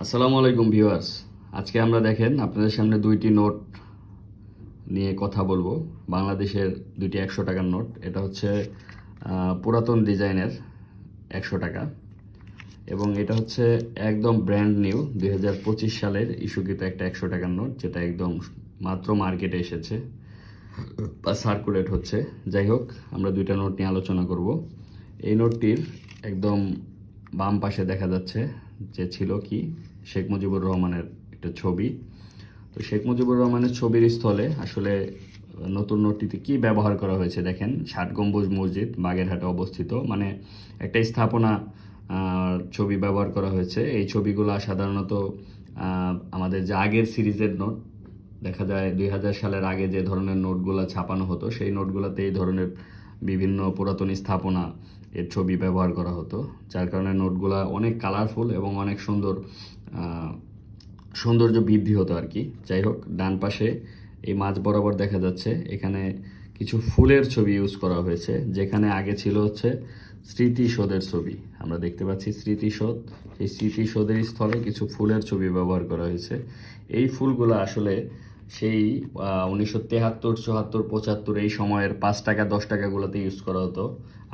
আসসালামু আলাইকুম ভিউয়ার্স। আজকে আমরা দেখেন আপনাদের সামনে দুইটি নোট নিয়ে কথা বলবো। বাংলাদেশের দুইটি 100 টাকার নোট। এটা হচ্ছে পুরাতন ডিজাইনের 100 টাকা এবং এটা হচ্ছে একদম ব্র্যান্ড নিউ 2025 সালের ইস্যুকৃত একটা 100 টাকার নোট, যেটা একদম মাত্র মার্কেটে এসেছে বা সার্কুলেট হচ্ছে। যাই হোক, আমরা দুইটা নোট নিয়ে আলোচনা করব। এই নোটটির একদম বাম পাশে দেখা যাচ্ছে যে ছিল কি শেখ মুজিবুর রহমানের একটা ছবি। তো শেখ মুজিবুর রহমানের ছবির স্থলে আসলে নতুন নোটটিতে কি ব্যবহার করা হয়েছে দেখেন। 60 গম্বুজ মসজিদ বাগেরহাটে অবস্থিত, মানে একটা স্থাপনা ছবি ব্যবহার করা হয়েছে। এই ছবিগুলো সাধারণত আমাদের যে আগের সিরিজের নোট দেখা যায় 2000 সালের আগে যে ধরনের নোটগুলো ছাপানো হতো, সেই নোটগুলোতে এই ধরনের বিভিন্ন পুরাতন স্থাপনা এর ছবি ব্যবহার করা হতো, যার কারণে নোটগুলা অনেক কালারফুল এবং অনেক সৌন্দর্য বৃদ্ধি হতো আর কি। যাই হোক, ডান পাশে এই মাঝ বরাবর দেখা যাচ্ছে এখানে কিছু ফুলের ছবি ইউজ করা হয়েছে, যেখানে আগে ছিল হচ্ছে স্মৃতিসৌধের ছবি। আমরা দেখতে পাচ্ছি স্মৃতিসৌধ, সেই স্মৃতিসৌধের স্থলে কিছু ফুলের ছবি ব্যবহার করা হয়েছে। এই ফুলগুলো আসলে সেই 1973, 74, 75 এই সময়ের 5 টাকা 10 টাকাগুলোতে ইউজ করা হতো।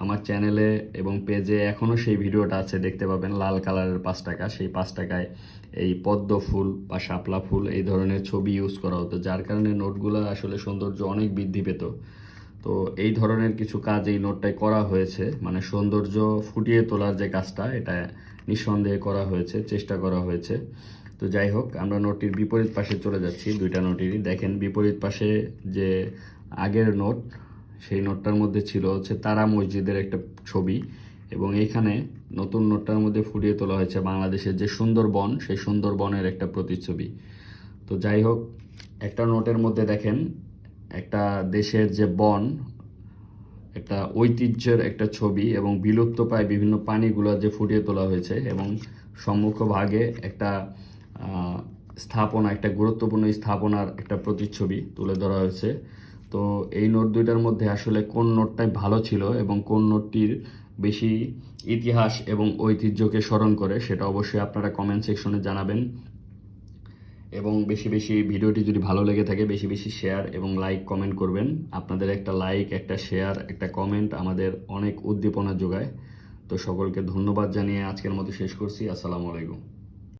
আমার চ্যানেলে এবং পেজে এখনও সেই ভিডিওটা আছে, দেখতে পাবেন। লাল কালারের 5 টাকা, সেই 5 টাকায় এই পদ্ম ফুল বা শাপলা ফুল এই ধরনের ছবি ইউজ করা হতো, যার কারণে নোটগুলো আসলে সৌন্দর্য অনেক বৃদ্ধি পেত। তো এই ধরনের কিছু কাজ এই নোটটায় করা হয়েছে, মানে সৌন্দর্য ফুটিয়ে তোলার যে কাজটা, এটা নিঃসন্দেহে করা হয়েছে, চেষ্টা করা হয়েছে। তো যাই হোক, আমরা নোটটির বিপরীত পাশে চলে যাচ্ছি। দুইটা নোটেরই দেখেন বিপরীত পাশে যে আগের নোট, সেই নোটটার মধ্যে ছিল হচ্ছে তারা মসজিদের একটা ছবি, এবং এইখানে নতুন নোটটার মধ্যে ফুটিয়ে তোলা হয়েছে বাংলাদেশের যে সুন্দরবন, সেই সুন্দরবনের একটা প্রতিচ্ছবি। তো যাই হোক, একটা নোটের মধ্যে দেখেন একটা দেশের যে বন, একটা ঐতিহ্যের একটা ছবি এবং বিলুপ্ত প্রায় বিভিন্ন প্রাণীগুলো যে ফুটিয়ে তোলা হয়েছে, এবং সম্মুখভাগে একটা স্থাপনা, একটা গুরুত্বপূর্ণ স্থাপনার একটা প্রতিচ্ছবি তুলে ধরা হয়েছে। তো এই নোট দুইটার মধ্যে আসলে কোন নোটটাই ভালো ছিল এবং কোন নোটটির বেশি ইতিহাস এবং ঐতিহ্যকে স্মরণ করে, সেটা অবশ্যই আপনারা কমেন্ট সেকশনে জানাবেন। এবং বেশি বেশি ভিডিওটি যদি ভালো লেগে থাকে বেশি বেশি শেয়ার এবং লাইক কমেন্ট করবেন। আপনাদের একটা লাইক, একটা শেয়ার, একটা কমেন্ট আমাদের অনেক উদ্দীপনা যোগায়। তো সকলকে ধন্যবাদ জানিয়ে আজকের মতো শেষ করছি। আসসালামু আলাইকুম।